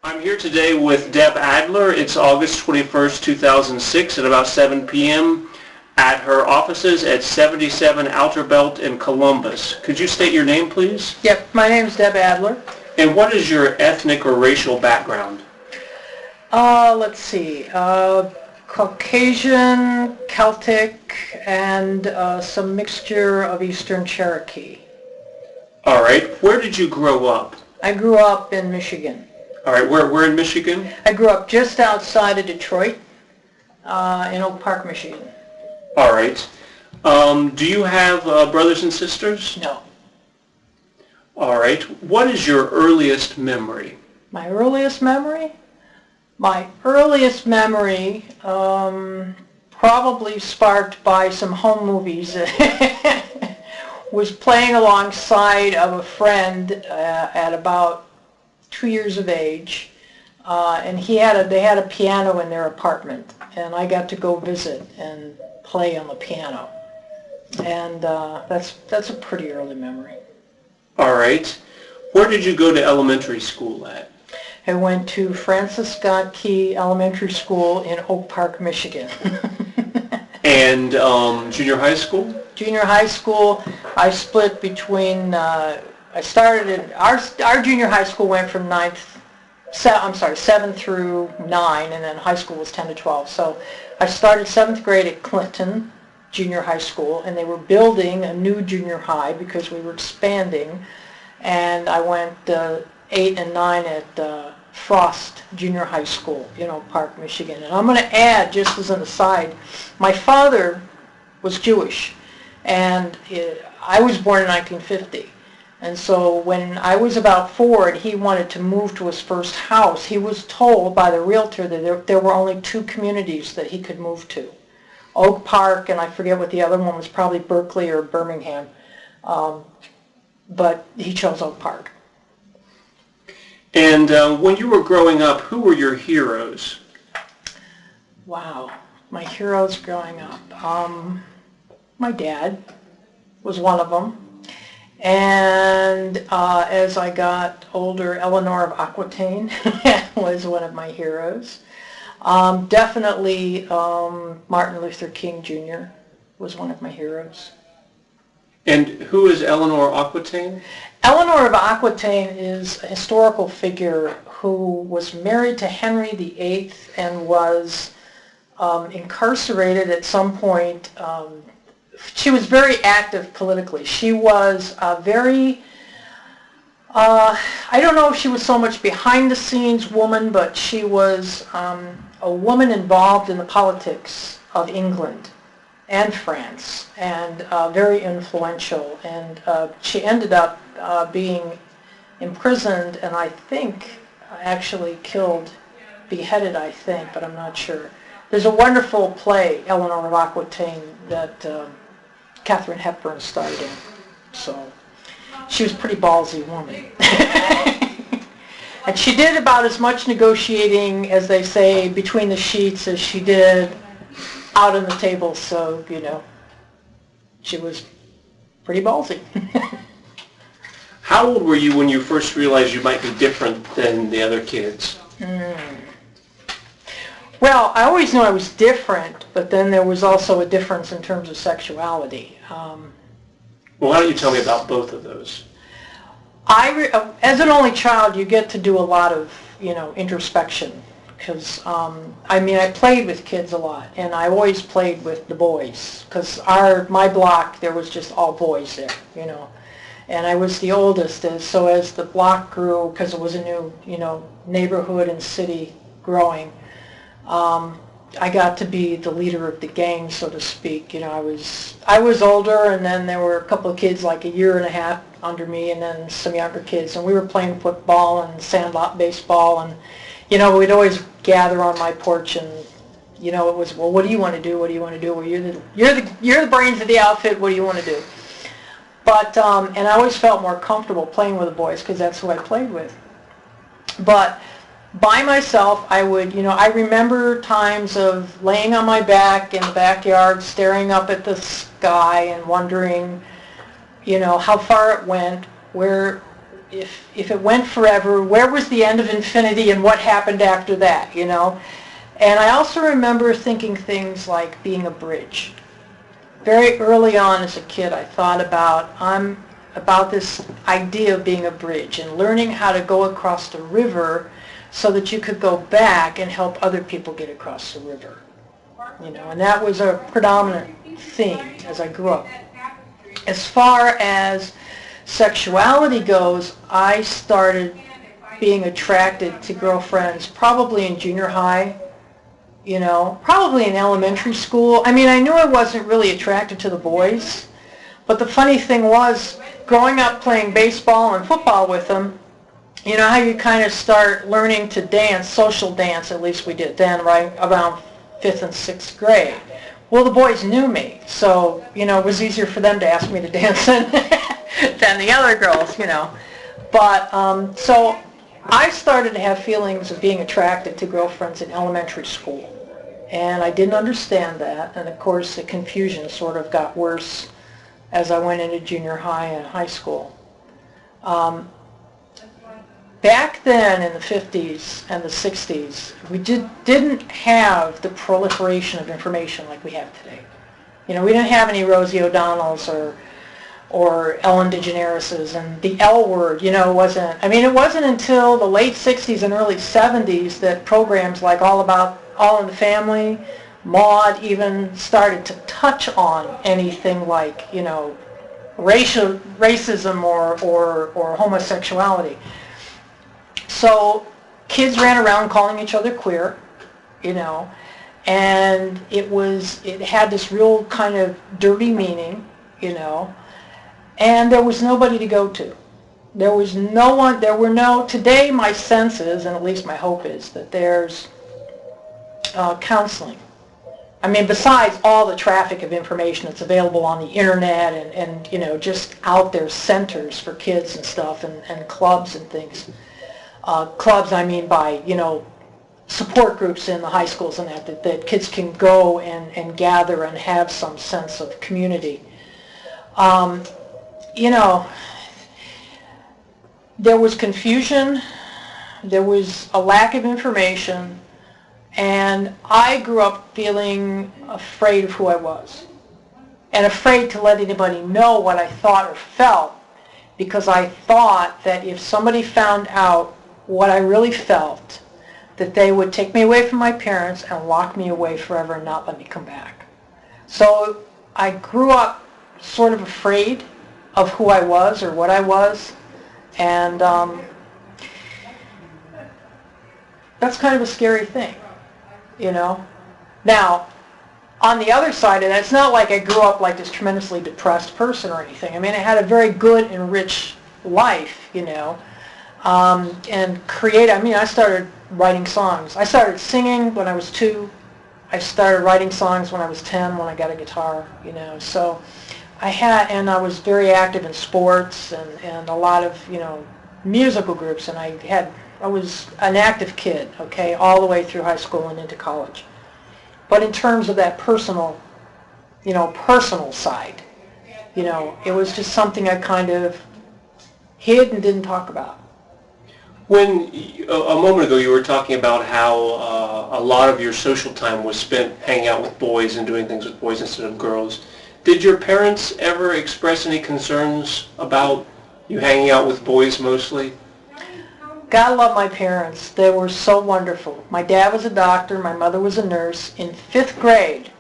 I'm here today with Deb Adler. It's August 21st, 2006 at about 7 p.m. at her offices at 77 Outer Belt in Columbus. Could you state your name, please? Yep, my name is Deb Adler. And what is your ethnic or racial background? Let's see, Caucasian, Celtic, and some mixture of Eastern Cherokee. All right. Where did you grow up? I grew up in Michigan. All right. Where in Michigan? I grew up just outside of Detroit, in Oak Park, Michigan. All right. Do you have brothers and sisters? No. All right. What is your earliest memory? My earliest memory? My earliest memory, probably sparked by some home movies, was playing alongside of a friend at about 2 years of age, and they had a piano in their apartment, and I got to go visit and play on the piano, and that's a pretty early memory. All right. Where did you go to elementary school at? I went to Francis Scott Key Elementary School in Oak Park, Michigan. And junior high school? Junior high school, I split between, I started in, our junior high school went from 7 through 9, and then high school was 10 to 12. So I started 7th grade at Clinton Junior High School, and they were building a new junior high because we were expanding, and I went 8 and 9 at Frost Junior High School in Oak Park, Michigan. And I'm going to add, just as an aside, my father was Jewish, and I was born in 1950. And so when I was about 4 and he wanted to move to his first house, he was told by the realtor that there were only 2 communities that he could move to. Oak Park, and I forget what the other one was, probably Berkeley or Birmingham. But he chose Oak Park. And when you were growing up, who were your heroes? Wow, my heroes growing up. My dad was one of them. And as I got older, Eleanor of Aquitaine was one of my heroes. Definitely Martin Luther King Jr. was one of my heroes. And who is Eleanor Aquitaine? Eleanor of Aquitaine is a historical figure who was married to Henry VIII and was incarcerated at some point. She was very active politically. She was a very, I don't know if she was so much behind the scenes woman, but she was a woman involved in the politics of England and France, and very influential. And she ended up being imprisoned, and I think actually killed, beheaded, I think, but I'm not sure. There's a wonderful play, Eleanor of Aquitaine, that Katharine Hepburn starred in. So she was a pretty ballsy woman. And she did about as much negotiating, as they say, between the sheets as she did out on the table. So, you know, she was pretty ballsy. How old were you when you first realized you might be different than the other kids? Well, I always knew I was different, but then there was also a difference in terms of sexuality. Well, why don't you tell me about both of those? As an only child, you get to do a lot of, introspection, because, I played with kids a lot, and I always played with the boys, because my block, there was just all boys there, and I was the oldest, and so as the block grew, because it was a new, neighborhood and city growing, I got to be the leader of the gang, so to speak. I was older, and then there were a couple of kids like a year and a half under me, and then some younger kids, and we were playing football and sandlot baseball, and we'd always gather on my porch, and it was, well, what do you want to do? What do you want to do? Well, you're the brains of the outfit. What do you want to do? But and I always felt more comfortable playing with the boys because that's who I played with. But by myself, I would, I remember times of laying on my back in the backyard, staring up at the sky and wondering, how far it went, where if it went forever, where was the end of infinity and what happened after that, you know? And I also remember thinking things like being a bridge. Very early on as a kid, I thought about this idea of being a bridge and learning how to go across the river so that you could go back and help other people get across the river. You know, and that was a predominant theme as I grew up. As far as sexuality goes, I started being attracted to girlfriends probably in junior high, you know, probably in elementary school. I mean, I knew I wasn't really attracted to the boys, but the funny thing was, growing up playing baseball and football with them, you know how you kind of start learning to dance, social dance, at least we did then, right, around 5th and 6th grade. Well, the boys knew me, so, you know, it was easier for them to ask me to dance than the other girls, you know. But, so I started to have feelings of being attracted to girlfriends in elementary school. And I didn't understand that, and of course the confusion sort of got worse as I went into junior high and high school. Back then in the 50s and the 60s, we didn't have the proliferation of information like we have today. You know, we didn't have any Rosie O'Donnells or Ellen DeGeneres's, and the L word, you know, wasn't, I mean, it wasn't until the late 60s and early 70s that programs like All in the Family, Maude even started to touch on anything like, you know, racism or homosexuality. So kids ran around calling each other queer, you know, and it had this real kind of dirty meaning, you know, and there was nobody to go to. There was no one, today my sense is, and at least my hope is, that there's counseling. I mean, besides all the traffic of information that's available on the internet and you know, just out there centers for kids and stuff and clubs and things. Clubs, I mean by, you know, support groups in the high schools and that kids can go and gather and have some sense of community. You know, there was confusion, there was a lack of information, and I grew up feeling afraid of who I was and afraid to let anybody know what I thought or felt, because I thought that if somebody found out what I really felt, that they would take me away from my parents and lock me away forever and not let me come back. So I grew up sort of afraid of who I was or what I was, and that's kind of a scary thing, you know. Now, on the other side of that, it's not like I grew up like this tremendously depressed person or anything. I mean, I had a very good and rich life, you know. And I mean, I started writing songs. I started singing when I was 2. I started writing songs when I was 10 when I got a guitar, you know. So and I was very active in sports and a lot of, you know, musical groups, and I was an active kid, okay, all the way through high school and into college. But in terms of that personal side, you know, it was just something I kind of hid and didn't talk about. When, a moment ago, you were talking about how a lot of your social time was spent hanging out with boys and doing things with boys instead of girls. Did your parents ever express any concerns about you hanging out with boys mostly? God love my parents. They were so wonderful. My dad was a doctor. My mother was a nurse. In 5th grade,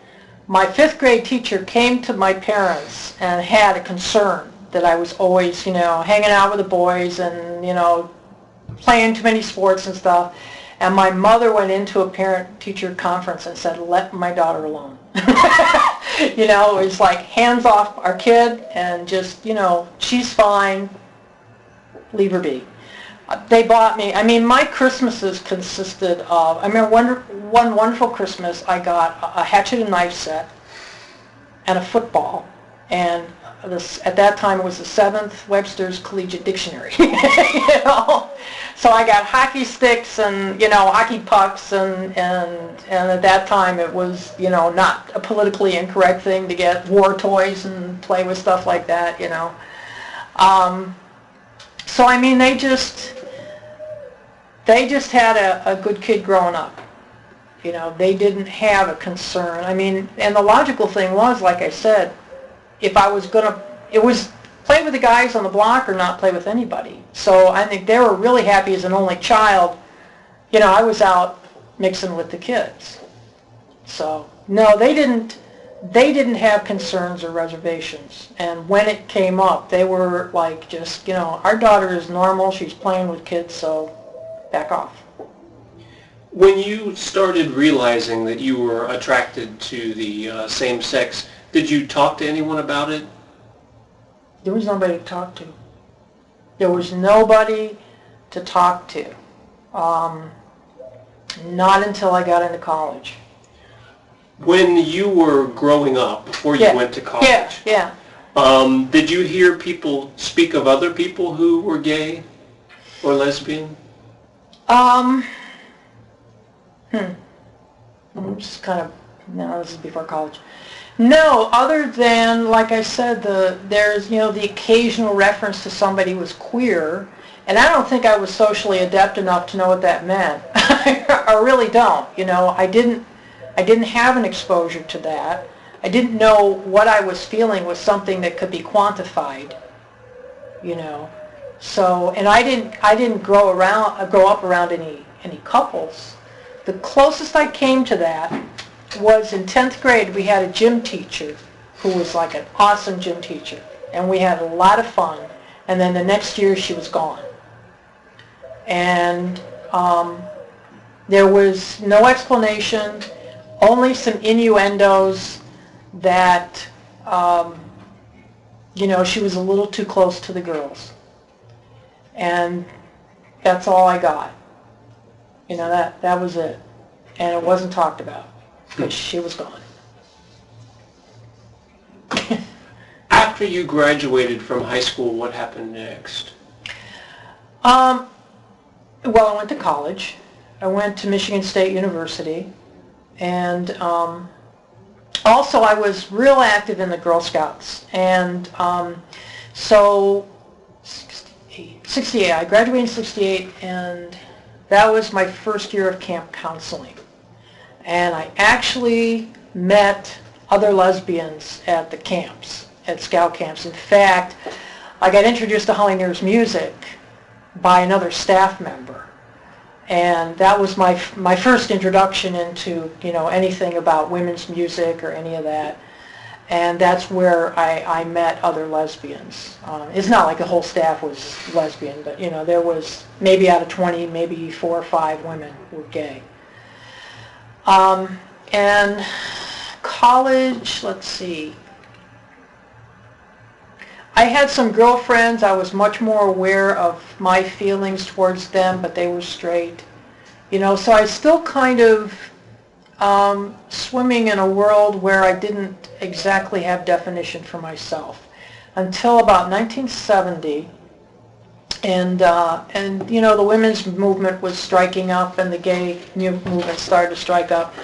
my 5th grade teacher came to my parents and had a concern that I was always, you know, hanging out with the boys and, you know, playing too many sports and stuff. And my mother went into a parent-teacher conference and said, let my daughter alone. You know, it's like hands off our kid and just, you know, she's fine, leave her be. They bought me, I mean, my Christmases consisted of, I remember one wonderful Christmas, I got a hatchet and knife set and a football, and at that time it was the 7th Webster's Collegiate Dictionary, you know. So I got hockey sticks and, you know, hockey pucks, and at that time it was, you know, not a politically incorrect thing to get war toys and play with stuff like that, you know. So I mean, they just had a good kid growing up. You know, they didn't have a concern. I mean, and the logical thing was, like I said, if I was going to, it was play with the guys on the block or not play with anybody. So I think they were really happy as an only child. You know, I was out mixing with the kids. So, no, they didn't have concerns or reservations. And when it came up, they were like just, you know, our daughter is normal, she's playing with kids, so back off. When you started realizing that you were attracted to the same sex, did you talk to anyone about it? There was nobody to talk to. There was nobody to talk to. Not until I got into college. When you were growing up, before you went to college, yeah. Did you hear people speak of other people who were gay or lesbian? Just kind of, no, this is before college. No, other than, like I said, there's, you know, the occasional reference to somebody who was queer, and I don't think I was socially adept enough to know what that meant. I really don't. You know, I didn't have an exposure to that. I didn't know what I was feeling was something that could be quantified. You know, so, and I didn't grow up around any couples. The closest I came to that was in 10th grade. We had a gym teacher who was like an awesome gym teacher, and we had a lot of fun. And then the next year she was gone. And there was no explanation, only some innuendos that, you know, she was a little too close to the girls. And that's all I got. You know, that was it. And it wasn't talked about because she was gone. After you graduated from high school, what happened next? Well, I went to college. I went to Michigan State University. And also I was real active in the Girl Scouts. And so 68, I graduated in 68, and that was my first year of camp counseling. And I actually met other lesbians at the camps, at scout camps. In fact, I got introduced to Holly Near's music by another staff member. And that was my first introduction into, you know, anything about women's music or any of that. And that's where I met other lesbians. It's not like the whole staff was lesbian, but, you know, there was maybe out of 20, maybe 4 or 5 women were gay. And college, let's see. I had some girlfriends. I was much more aware of my feelings towards them, but they were straight. You know, so I was still kind of swimming in a world where I didn't exactly have definition for myself until about 1970. And you know, the women's movement was striking up and the gay movement started to strike up.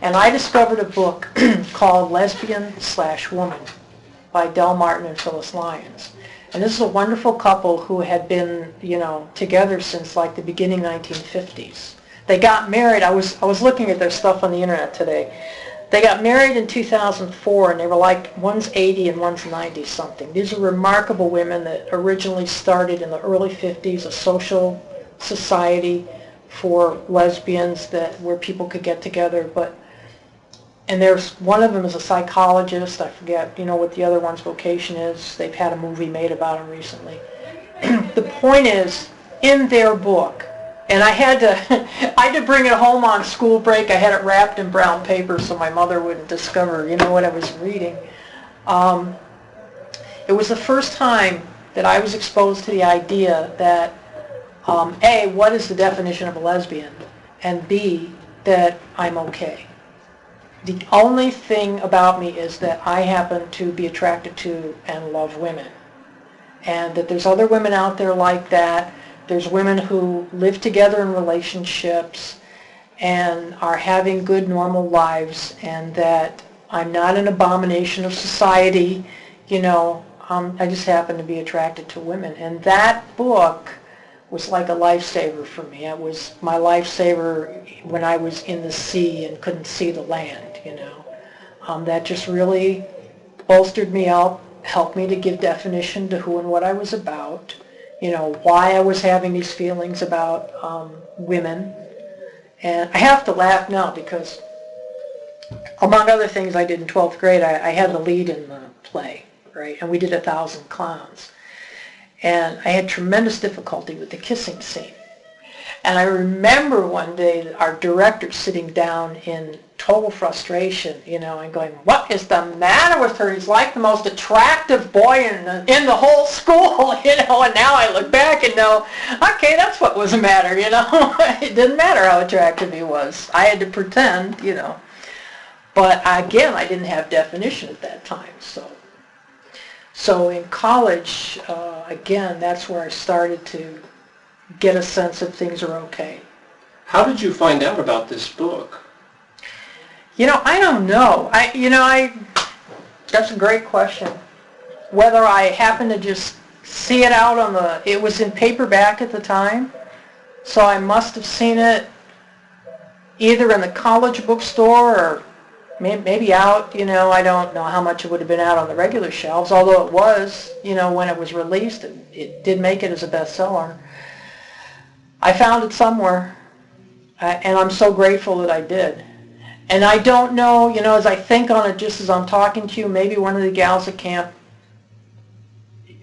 And I discovered a book called Lesbian/Woman by Del Martin and Phyllis Lyons. And this is a wonderful couple who had been, you know, together since like the beginning 1950s. They got married. I was looking at their stuff on the internet today. They got married in 2004, and they were like, one's 80 and one's 90 something. These are remarkable women that originally started in the early 50s, a social society for lesbians where people could get together. And there's one of them is a psychologist. I forget, you know, what the other one's vocation is. They've had a movie made about him recently. The point is, in their book, and I had to bring it home on school break. I had it wrapped in brown paper so my mother wouldn't discover, you know, what I was reading. It was the first time that I was exposed to the idea that, A, what is the definition of a lesbian? And B, that I'm okay. The only thing about me is that I happen to be attracted to and love women. And that there's other women out there like that. There's women who live together in relationships and are having good, normal lives, and that I'm not an abomination of society, you know, I just happened to be attracted to women. And that book was like a lifesaver for me. It was my lifesaver when I was in the sea and couldn't see the land, you know. That just really bolstered me up, helped me to give definition to who and what I was about, you know, why I was having these feelings about women. And I have to laugh now because, among other things I did in 12th grade, I had the lead in the play, right? And we did 1,000 Clowns. And I had tremendous difficulty with the kissing scene. And I remember one day our director sitting down in total frustration, you know, and going, what is the matter with her? He's like the most attractive boy in the whole school, you know. And now I look back and know, okay, that's what was the matter, you know. It didn't matter how attractive he was. I had to pretend, you know. But again, I didn't have definition at that time. So in college, again, that's where I started to get a sense that things are okay. How did you find out about this book? You know, I don't know. That's a great question. Whether I happened to just see it out on it was in paperback at the time, so I must have seen it either in the college bookstore or maybe out, you know. I don't know how much it would have been out on the regular shelves, although it was, you know, when it was released, it did make it as a bestseller. I found it somewhere, and I'm so grateful that I did. And I don't know, you know, as I think on it just as I'm talking to you, maybe one of the gals at camp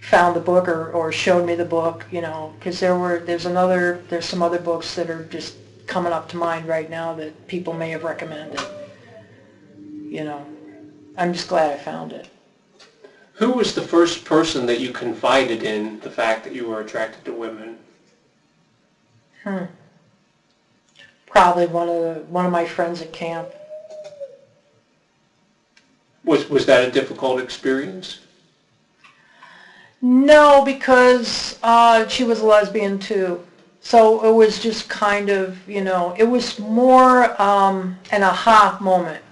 found the book or showed me the book, you know, because there's some other books that are just coming up to mind right now that people may have recommended. You know, I'm just glad I found it. Who was the first person that you confided in the fact that you were attracted to women? Probably one of my friends at camp. Was that a difficult experience? No, because she was a lesbian too. So it was just kind of, you know, it was more an aha moment.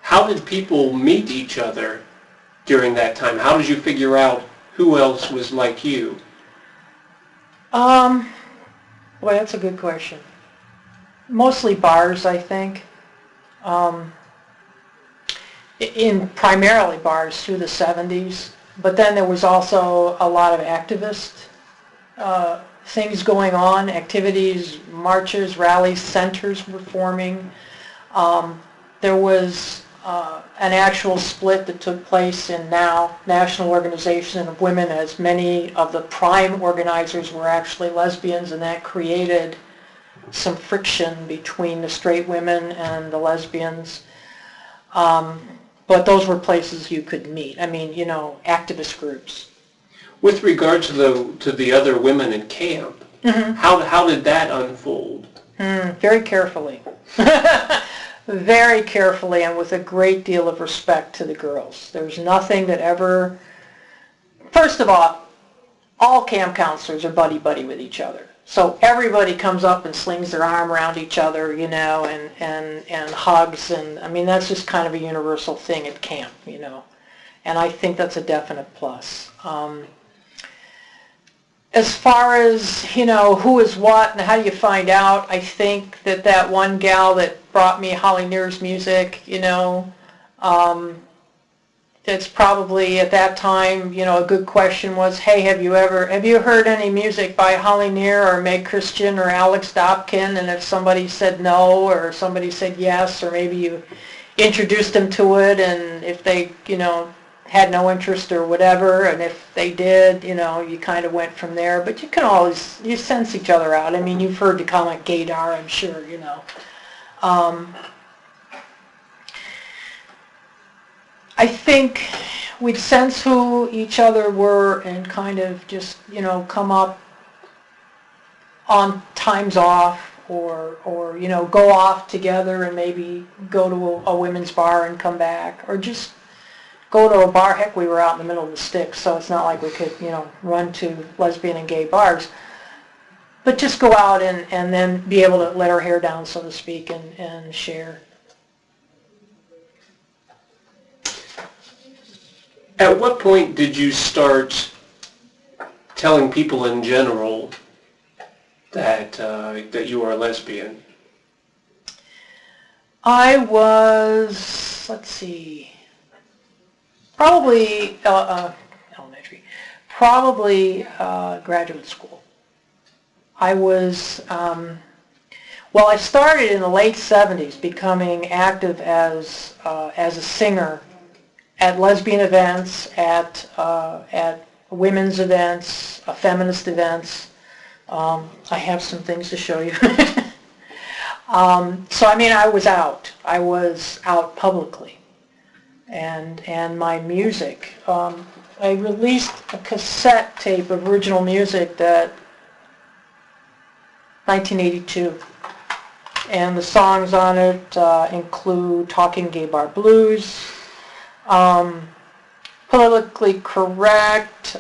How did people meet each other during that time? How did you figure out who else was like you? Boy, that's a good question. Mostly bars, I think. In primarily bars through the 70s. But then there was also a lot of activist things going on, activities, marches, rallies, centers were forming. There was an actual split that took place in now National Organization of Women, as many of the prime organizers were actually lesbians, and that created some friction between the straight women and the lesbians. But those were places you could meet. I mean, you know, activist groups. With regard to the other women in camp, how did that unfold? Very carefully. Very carefully, and with a great deal of respect to the girls. There's nothing that ever... First of all camp counselors are buddy-buddy with each other. So everybody comes up and slings their arm around each other, you know, and hugs. And I mean, that's just kind of a universal thing at camp, you know. And I think that's a definite plus. As far as, you know, who is what and how do you find out, I think that one gal that brought me Holly Near's music, you know, it's probably at that time, you know, a good question was, hey, have you heard any music by Holly Near or Meg Christian or Alex Dobkin? And if somebody said no, or somebody said yes, or maybe you introduced them to it, and if they, you know, had no interest or whatever, and if they did, you know, you kind of went from there. But you can always, you sense each other out. I mean, you've heard the comment gaydar, I'm sure, you know. I think we'd sense who each other were and kind of just, you know, come up on times off or you know, go off together and maybe go to a women's bar and come back, or just go to a bar. Heck, we were out in the middle of the sticks, so it's not like we could, you know, run to lesbian and gay bars. But just go out and then be able to let our hair down, so to speak, and share. At what point did you start telling people in general that that you are a lesbian? I was, let's see, probably elementary, probably graduate school. I was, well, I started in the late 70s becoming active as a singer at lesbian events, at women's events, feminist events. I have some things to show you. So I mean, I was out. I was out publicly, and my music. I released a cassette tape of original music that 1982, and the songs on it include "Talking Gay Bar Blues," "Politically Correct,"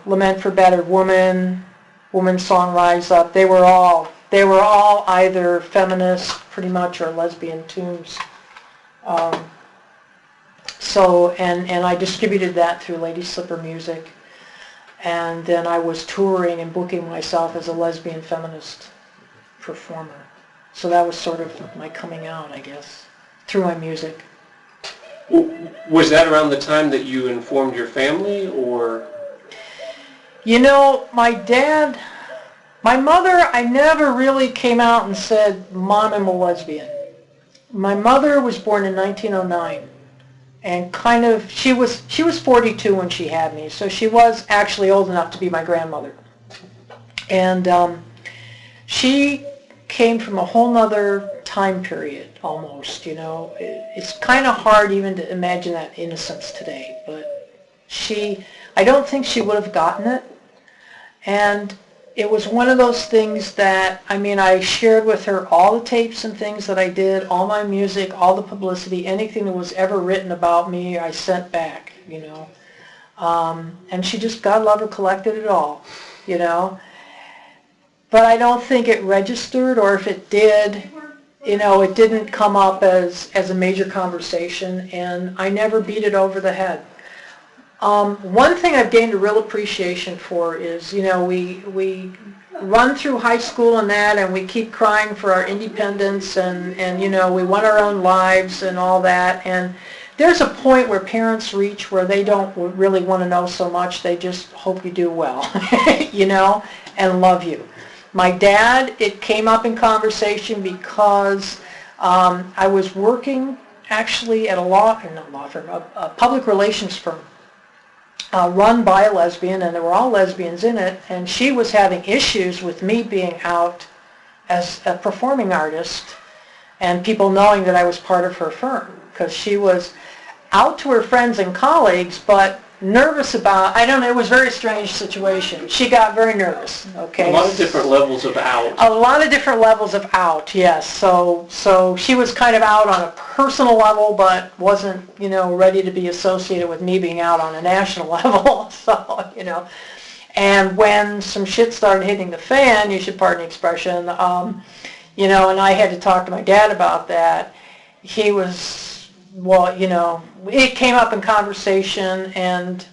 "Lament for Battered Woman," "Woman's Song Rise Up." They were all either feminist, pretty much, or lesbian tunes. So, and I distributed that through Lady Slipper Music. And then I was touring and booking myself as a lesbian feminist performer. So that was sort of my coming out, I guess, through my music. Was that around the time that you informed your family, or? You know, my mother, I never really came out and said, "Mom, I'm a lesbian." My mother was born in 1909, and kind of, she was 42 when she had me, so she was actually old enough to be my grandmother. And she came from a whole nother time period, almost, you know. It's kind of hard even to imagine that innocence today, but I don't think she would have gotten it. And it was one of those things that, I mean, I shared with her all the tapes and things that I did, all my music, all the publicity, anything that was ever written about me, I sent back, you know. And she just, God love her, collected it all, you know. But I don't think it registered, or if it did, you know, it didn't come up as a major conversation, and I never beat it over the head. One thing I've gained a real appreciation for is, you know, we run through high school and that, and we keep crying for our independence, and you know, we want our own lives and all that, and there's a point where parents reach where they don't really want to know so much, they just hope you do well, you know, and love you. My dad, it came up in conversation because I was working actually at a public relations firm run by a lesbian, and there were all lesbians in it, and she was having issues with me being out as a performing artist and people knowing that I was part of her firm, because she was out to her friends and colleagues, but nervous about, I don't know, it was a very strange situation. She got very nervous, okay? A lot of different levels of out. A lot of different levels of out, yes. So she was kind of out on a personal level, but wasn't, you know, ready to be associated with me being out on a national level. So, you know, and when some shit started hitting the fan, you should pardon the expression, you know, and I had to talk to my dad about that. He was, well, you know, it came up in conversation, and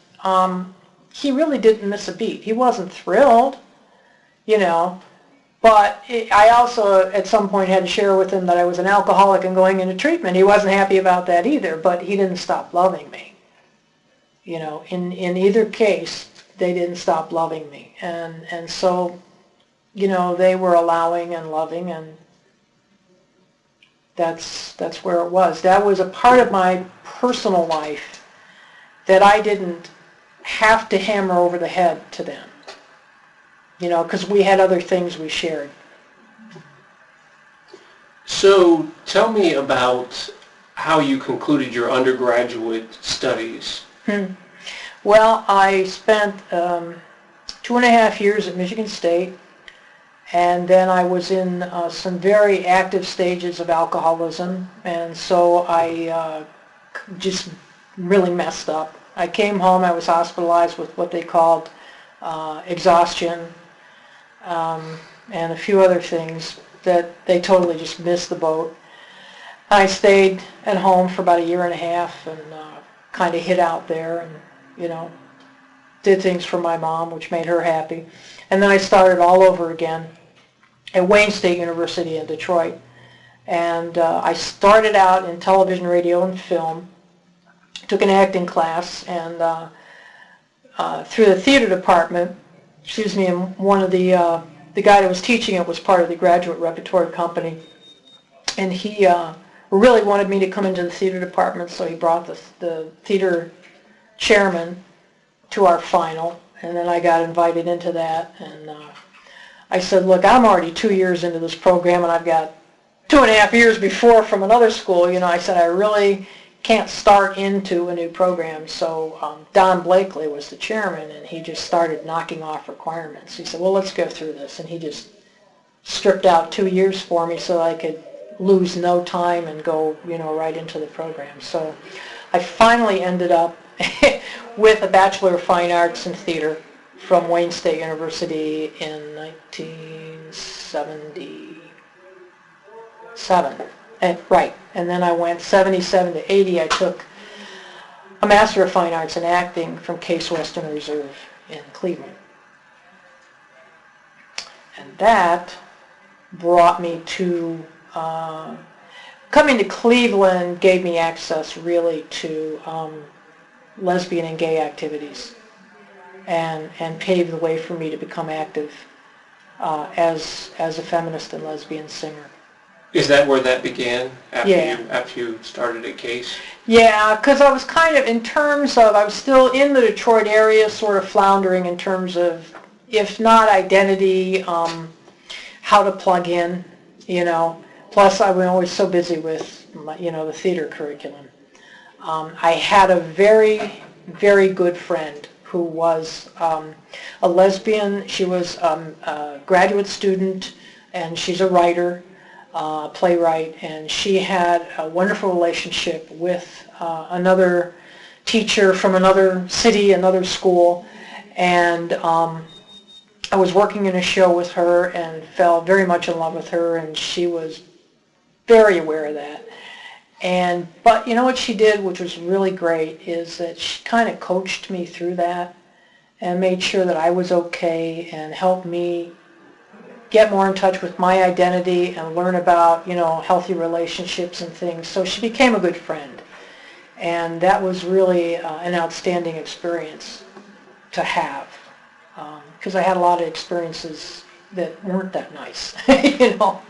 he really didn't miss a beat. He wasn't thrilled, you know, but I also at some point had to share with him that I was an alcoholic and going into treatment. He wasn't happy about that either, but he didn't stop loving me. You know, in either case, they didn't stop loving me. And so, you know, they were allowing and loving, and that's where it was. That was a part of my personal life that I didn't have to hammer over the head to them, you know, because we had other things we shared. So tell me about how you concluded your undergraduate studies. Well, I spent 2.5 years at Michigan State, and then I was in some very active stages of alcoholism, and so I just really messed up. I came home, I was hospitalized with what they called exhaustion, and a few other things that they totally just missed the boat. I stayed at home for about 1.5 years and kind of hid out there, you know, did things for my mom, which made her happy. And then I started all over again at Wayne State University in Detroit. And I started out in television, radio, and film, took an acting class, and through the theater department, and one of the guy that was teaching it was part of the graduate repertory company, and he really wanted me to come into the theater department, so he brought the theater chairman to our final, and then I got invited into that, and I said, look, I'm already 2 years into this program, and I've got 2.5 years before from another school. You know, I said, I really can't start into a new program. So Don Blakely was the chairman, and he just started knocking off requirements. He said, well, let's go through this. And he just stripped out 2 years for me so I could lose no time and go, you know, right into the program. So I finally ended up with a Bachelor of Fine Arts in Theater from Wayne State University in 1977. Right, and then I went 77 to 80. I took a Master of Fine Arts in Acting from Case Western Reserve in Cleveland. And that brought me to, coming to Cleveland gave me access really to lesbian and gay activities, and paved the way for me to become active as a feminist and lesbian singer. Is that where that began, Yeah. after you started at Case? Yeah, because I was kind of, in terms of, I was still in the Detroit area, sort of floundering in terms of, if not identity, how to plug in, you know. Plus, I was always so busy with, you know, the theater curriculum. I had a very, very good friend who was a lesbian. She was a graduate student, and she's a writer. Playwright, and she had a wonderful relationship with another teacher from another city, another school, and I was working in a show with her and fell very much in love with her, and she was very aware of that. But you know what she did, which was really great, is that she kind of coached me through that and made sure that I was okay and helped me get more in touch with my identity and learn about, you know, healthy relationships and things. So she became a good friend. And that was really an outstanding experience to have, because I had a lot of experiences that weren't that nice, you know,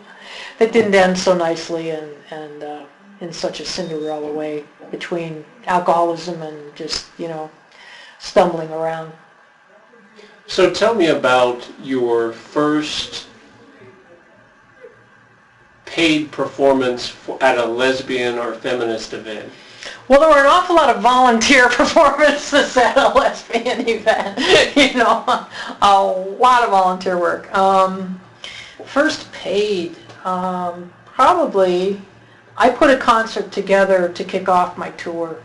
that didn't end so nicely and in such a Cinderella way, between alcoholism and just, you know, stumbling around. So tell me about your first paid performance at a lesbian or feminist event. Well, there were an awful lot of volunteer performances at a lesbian event, you know, a lot of volunteer work. First paid, probably, I put a concert together to kick off my tour.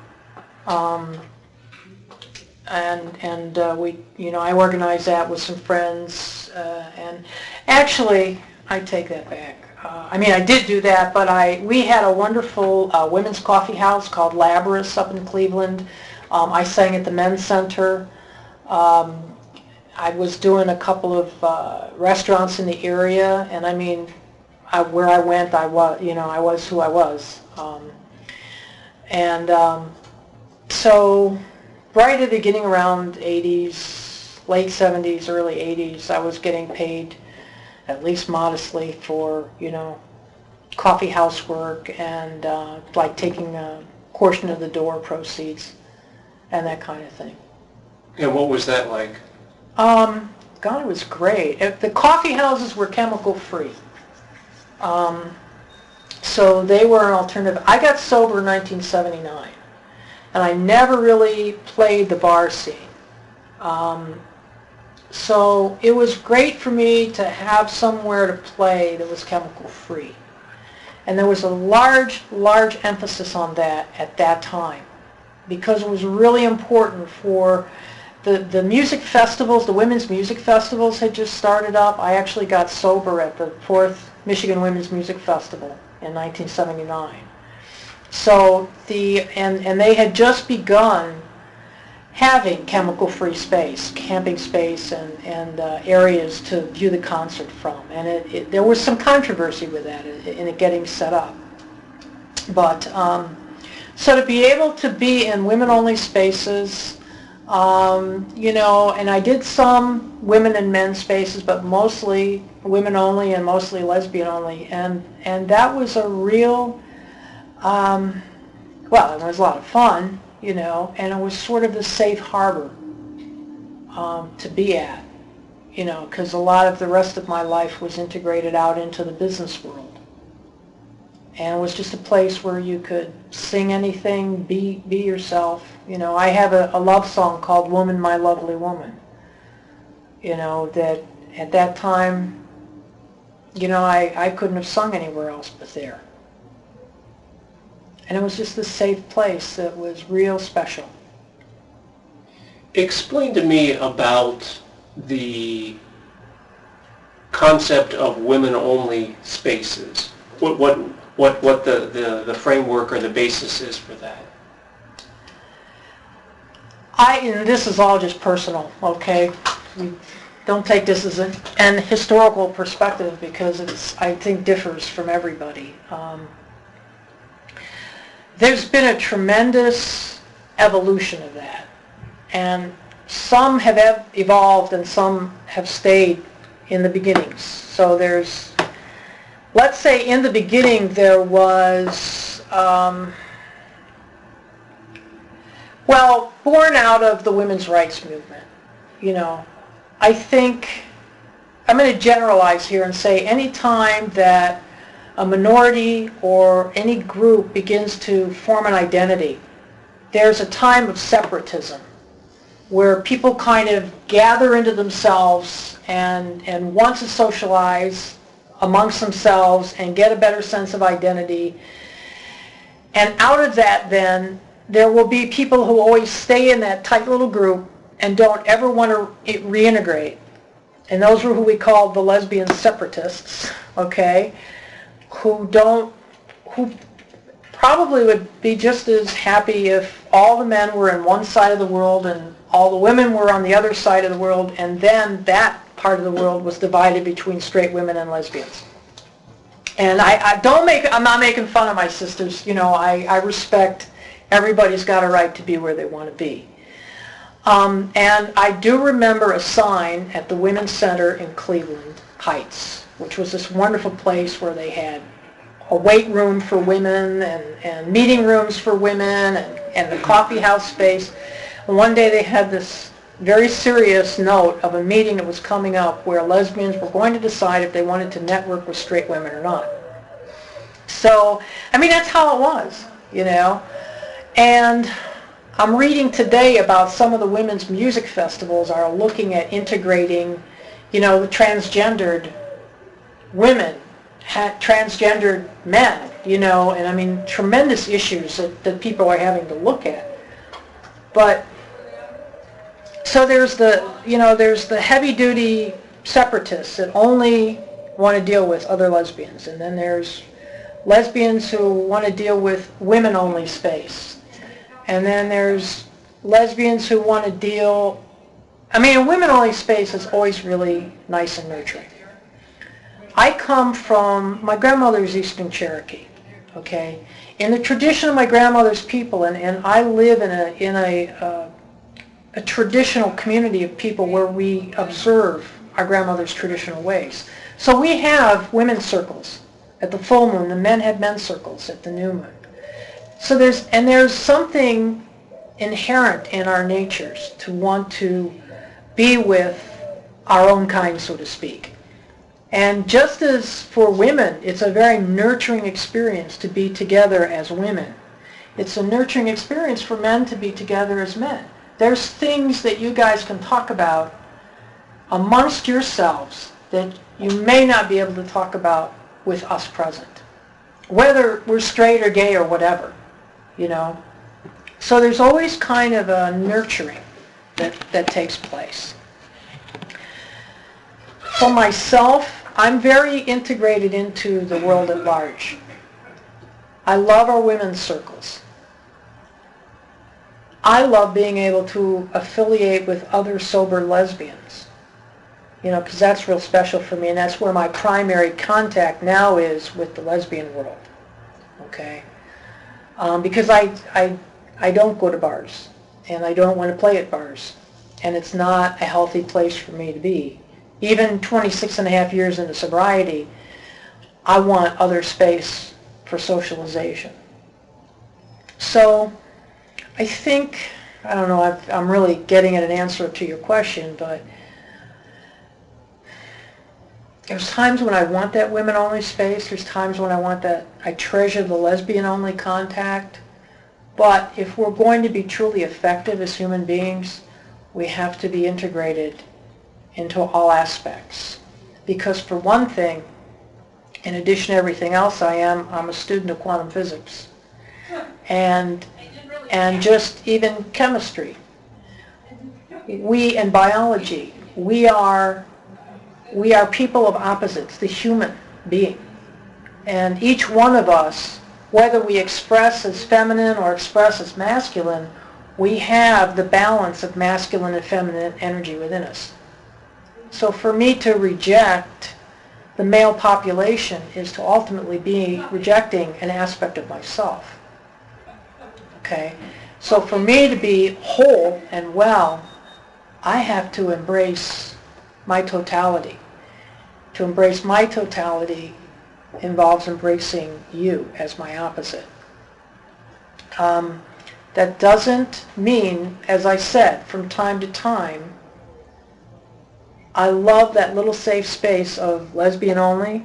And we, you know, I organized that with some friends, and actually, I take that back. I mean, I did do that, but we had a wonderful women's coffee house called Labyrinth up in Cleveland. I sang at the Men's Center. I was doing a couple of restaurants in the area, and I mean, where I went, I was, you know, I was who I was. So right at the beginning, around 80s, late 70s, early 80s, I was getting paid at least modestly for, you know, coffee house work and like taking a portion of the door proceeds and that kind of thing. And what was that like? God, it was great. The coffee houses were chemical free. So they were an alternative. I got sober in 1979, and I never really played the bar scene. So it was great for me to have somewhere to play that was chemical free. And there was a large, large emphasis on that at that time, because it was really important for the music festivals. The women's music festivals had just started up. I actually got sober at the 4th Michigan Women's Music Festival in 1979. So and they had just begun having chemical-free space, camping space, and areas to view the concert from. And there was some controversy with that in it getting set up. But so to be able to be in women-only spaces, you know, and I did some women and men spaces, but mostly women only and mostly lesbian only, and that was a real, well, it was a lot of fun, you know, and it was sort of the safe harbor to be at, you know, because a lot of the rest of my life was integrated out into the business world. And it was just a place where you could sing anything, be yourself. You know, I have a love song called Woman, My Lovely Woman. You know, that at that time, you know, I couldn't have sung anywhere else but there. And it was just a safe place that was real special. Explain to me about the concept of women-only spaces. What the framework or the basis is for that. And this is all just personal, okay? Don't take this as an historical perspective, because it's, I think, differs from everybody. There's been a tremendous evolution of that, and some have evolved and some have stayed in the beginnings. So there's, let's say in the beginning there was, well, born out of the women's rights movement, you know, I think, I'm going to generalize here and say any time that a minority or any group begins to form an identity, there's a time of separatism where people kind of gather into themselves and want to socialize amongst themselves and get a better sense of identity. And out of that then, there will be people who always stay in that tight little group and don't ever want to reintegrate. And those were who we called the lesbian separatists, okay, who probably would be just as happy if all the men were in one side of the world and all the women were on the other side of the world, and then that part of the world was divided between straight women and lesbians. And I'm not making fun of my sisters, you know, I respect everybody's got a right to be where they want to be. And I do remember a sign at the Women's Center in Cleveland Heights, which was this wonderful place where they had a weight room for women and meeting rooms for women and the coffee house space. And one day they had this very serious note of a meeting that was coming up where lesbians were going to decide if they wanted to network with straight women or not. So, I mean, that's how it was, you know. And I'm reading today about some of the women's music festivals are looking at integrating, you know, the transgendered women, transgendered men, you know, and I mean, tremendous issues that people are having to look at. But so there's the heavy-duty separatists that only want to deal with other lesbians, and then there's lesbians who want to deal with women-only space, and then there's lesbians who want to deal, I mean, a women-only space is always really nice and nurturing. I come from, my grandmother's Eastern Cherokee, okay? In the tradition of my grandmother's people, and I live in a traditional community of people where we observe our grandmother's traditional ways. So we have women's circles at the full moon. The men have men's circles at the new moon. So there's something inherent in our natures to want to be with our own kind, so to speak. And just as for women, it's a very nurturing experience to be together as women. It's a nurturing experience for men to be together as men. There's things that you guys can talk about amongst yourselves that you may not be able to talk about with us present, whether we're straight or gay or whatever, you know. So there's always kind of a nurturing that takes place. For myself, I'm very integrated into the world at large. I love our women's circles. I love being able to affiliate with other sober lesbians, because that's real special for me, and that's where my primary contact now is with the lesbian world, okay? Because I don't go to bars, and I don't want to play at bars, and it's not a healthy place for me to be. Even 26 and a half years into sobriety, I want other space for socialization. So I think, I don't know, I'm really getting at an answer to your question, but there's times when I want that women-only space. There's times when I treasure the lesbian-only contact. But if we're going to be truly effective as human beings, we have to be integrated into all aspects. Because for one thing, in addition to everything else I'm a student of quantum physics. And just even chemistry. In biology, we are people of opposites, the human being. And each one of us, whether we express as feminine or express as masculine, we have the balance of masculine and feminine energy within us. So for me to reject the male population is to ultimately be rejecting an aspect of myself. Okay? So for me to be whole and well, I have to embrace my totality. To embrace my totality involves embracing you as my opposite. That doesn't mean, as I said, from time to time, I love that little safe space of lesbian only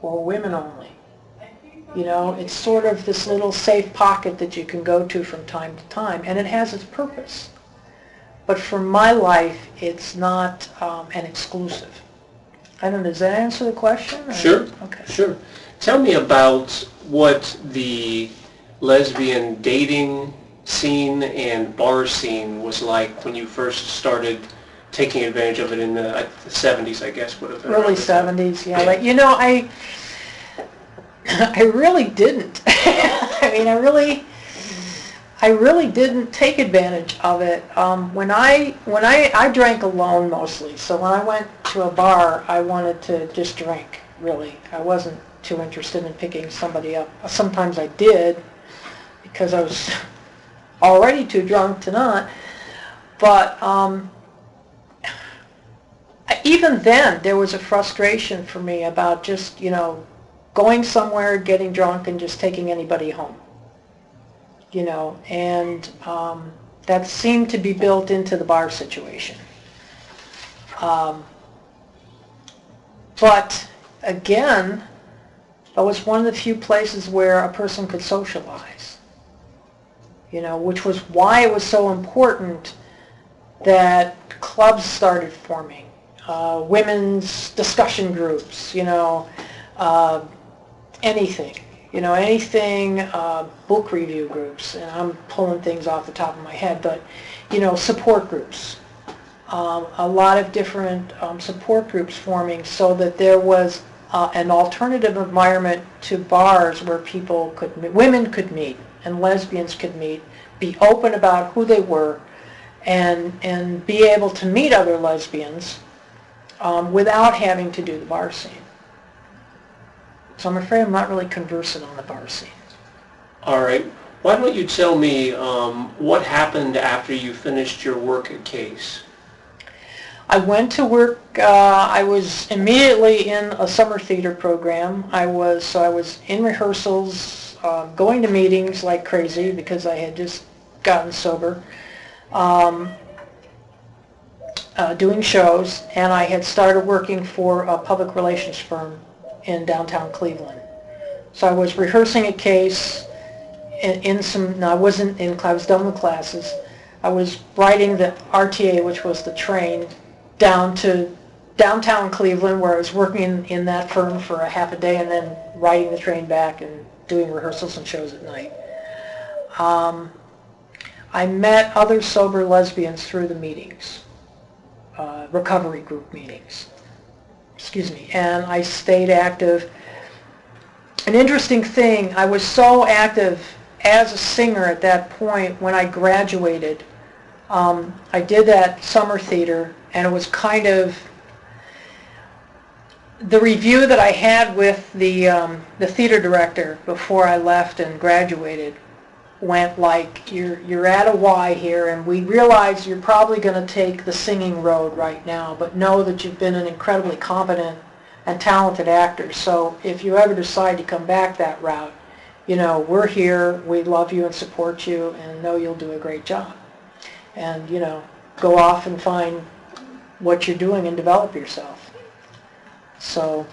or women only. It's sort of this little safe pocket that you can go to from time to time, and it has its purpose. But for my life, it's not an exclusive. I don't know, does that answer the question? Sure. Okay. Sure. Tell me about what the lesbian dating scene and bar scene was like when you first started taking advantage of it in the 70s, I guess, would have been. Early 70s, yeah. I really didn't. I really didn't take advantage of it. When I drank alone mostly, so when I went to a bar, I wanted to just drink, really. I wasn't too interested in picking somebody up. Sometimes I did, because I was already too drunk to not. But even then, there was a frustration for me about just, going somewhere, getting drunk, and just taking anybody home. And that seemed to be built into the bar situation. But again, that was one of the few places where a person could socialize, which was why it was so important that clubs started forming, women's discussion groups, anything, book review groups, and I'm pulling things off the top of my head, but, support groups. A lot of different support groups forming so that there was an alternative environment to bars where women could meet and lesbians could meet, be open about who they were, and be able to meet other lesbians without having to do the bar scene. So I'm afraid I'm not really conversant on the bar scene. All right. Why don't you tell me what happened after you finished your work at Case? I went to work. I was immediately in a summer theater program. I was in rehearsals, going to meetings like crazy because I had just gotten sober, doing shows, and I had started working for a public relations firm in downtown Cleveland. So I was rehearsing at Case I was done with classes. I was riding the RTA, which was the train, down to downtown Cleveland, where I was working in that firm for a half a day, and then riding the train back and doing rehearsals and shows at night. I met other sober lesbians through the meetings, recovery group meetings. And I stayed active. An interesting thing, I was so active as a singer at that point, when I graduated, I did that summer theater, and it was kind of the review that I had with the theater director before I left and graduated went like, you're at a Y here, and we realize you're probably going to take the singing road right now, but know that you've been an incredibly competent and talented actor. So if you ever decide to come back that route, you know, we're here, we love you and support you, and know you'll do a great job. And, you know, go off and find what you're doing and develop yourself. So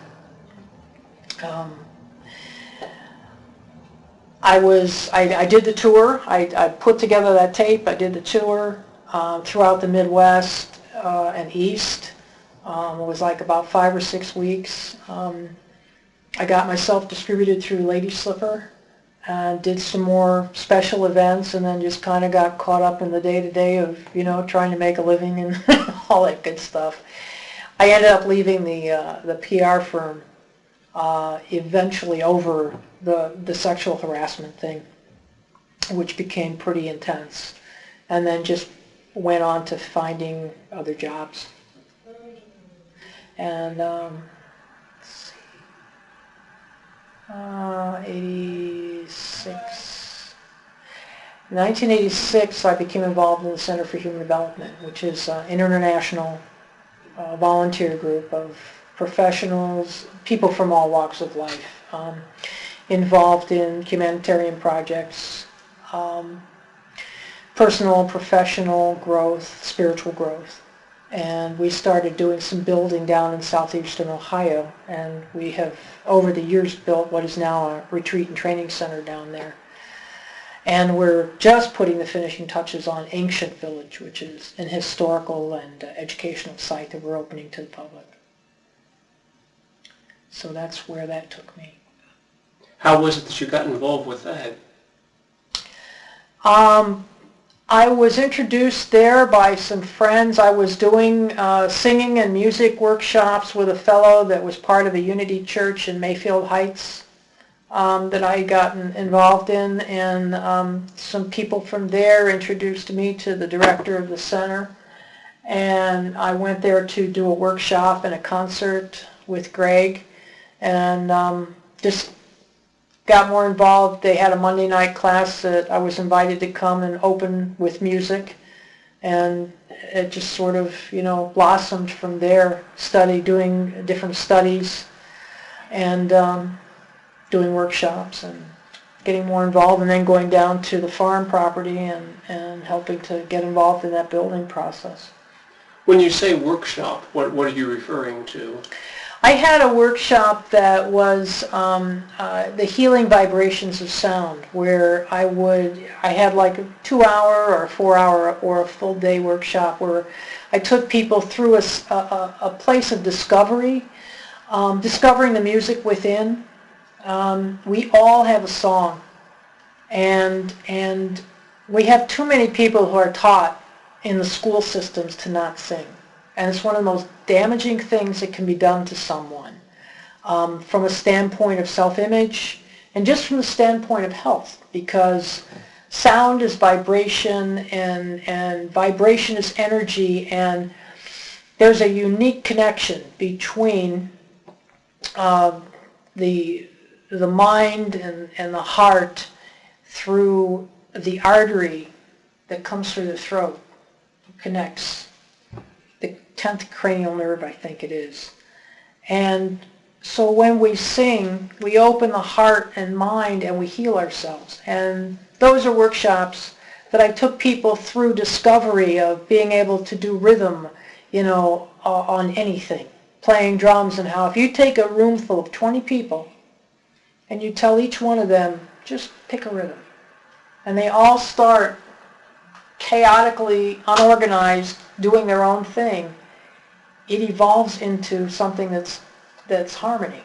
I did the tour. I put together that tape. I did the tour throughout the Midwest and East. It was like about 5 or 6 weeks. I got myself distributed through Lady Slipper and did some more special events, and then just kind of got caught up in the day-to-day of, you know, trying to make a living and all that good stuff. I ended up leaving the PR firm eventually over the sexual harassment thing, which became pretty intense, and then just went on to finding other jobs. And 1986, I became involved in the Center for Human Development, which is an international volunteer group of professionals, people from all walks of life, involved in humanitarian projects, personal, professional growth, spiritual growth. And we started doing some building down in southeastern Ohio, and we have over the years built what is now a retreat and training center down there. And we're just putting the finishing touches on Ancient Village, which is an historical and educational site that we're opening to the public. So that's where that took me. How was it that you got involved with that? I was introduced there by some friends. I was doing singing and music workshops with a fellow that was part of a Unity Church in Mayfield Heights that I had gotten involved in, and some people from there introduced me to the director of the center, and I went there to do a workshop and a concert with Greg, and just got more involved. They had a Monday night class that I was invited to come and open with music, and it just sort of, you know, blossomed from there, doing different studies and doing workshops and getting more involved, and then going down to the farm property and helping to get involved in that building process. When you say workshop, what are you referring to? I had a workshop that was the healing vibrations of sound, where I had like a 2-hour or a 4-hour or a full day workshop where I took people through a place of discovery, discovering the music within. We all have a song, and we have too many people who are taught in the school systems to not sing. And it's one of the most damaging things that can be done to someone from a standpoint of self-image and just from the standpoint of health, because sound is vibration, and vibration is energy, and there's a unique connection between the mind and the heart through the artery that comes through the throat, connects the 10th cranial nerve, I think it is. And so when we sing, we open the heart and mind and we heal ourselves. And those are workshops that I took people through discovery of being able to do rhythm, you know, on anything, playing drums, and how if you take a room full of 20 people and you tell each one of them, just pick a rhythm, and they all start chaotically, unorganized, doing their own thing, it evolves into something that's harmony,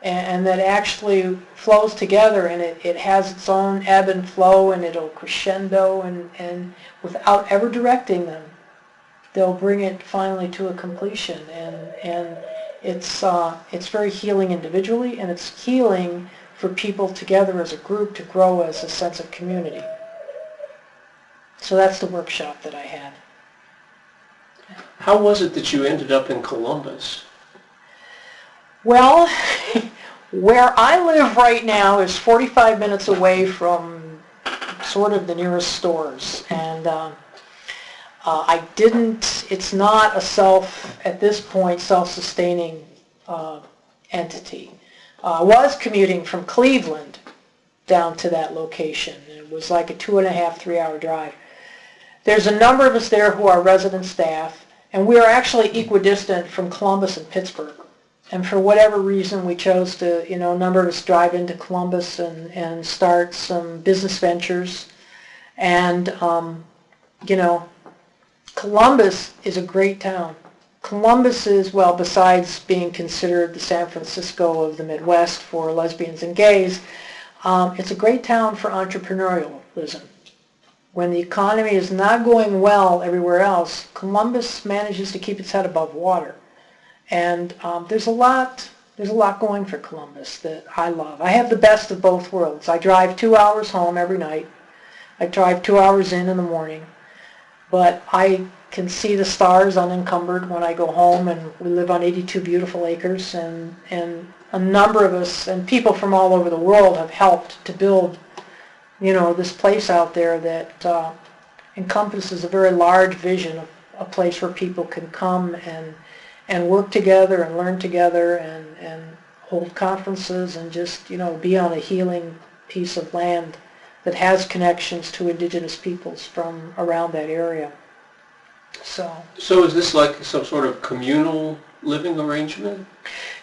and that actually flows together, and it has its own ebb and flow, and it'll crescendo, and without ever directing them, they'll bring it finally to a completion, and it's very healing individually, and it's healing for people together as a group to grow as a sense of community. So that's the workshop that I had. How was it that you ended up in Columbus? Well, where I live right now is 45 minutes away from sort of the nearest stores, and it's not at this point, self-sustaining entity. I was commuting from Cleveland down to that location. It was like a 2.5, 3-hour drive. There's a number of us there who are resident staff, and we are actually equidistant from Columbus and Pittsburgh. And for whatever reason, we chose to, a number of us drive into Columbus and start some business ventures. And, Columbus is a great town. Columbus is, well, besides being considered the San Francisco of the Midwest for lesbians and gays, it's a great town for entrepreneurialism. When the economy is not going well everywhere else, Columbus manages to keep its head above water. And there's a lot going for Columbus that I love. I have the best of both worlds. I drive 2 hours home every night. I drive 2 hours in the morning. But I can see the stars unencumbered when I go home, and we live on 82 beautiful acres, and a number of us and people from all over the world have helped to build, this place out there that encompasses a very large vision of a place where people can come and work together and learn together and hold conferences and just, be on a healing piece of land that has connections to indigenous peoples from around that area. So is this like some sort of communal living arrangement?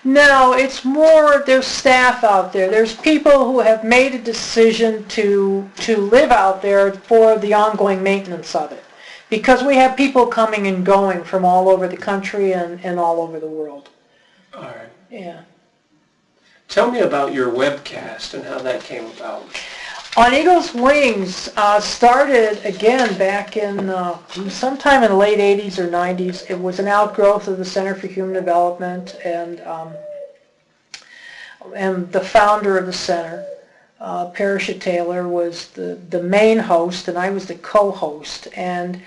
No, it's more, there's staff out there. There's people who have made a decision to live out there for the ongoing maintenance of it. Because we have people coming and going from all over the country and all over the world. All right. Yeah. Tell me about your webcast and how that came about. On Eagle's Wings started again back in sometime in the late 80s or 90s. It was an outgrowth of the Center for Human Development, and the founder of the center, Parisha Taylor, was the main host, and I was the co-host. And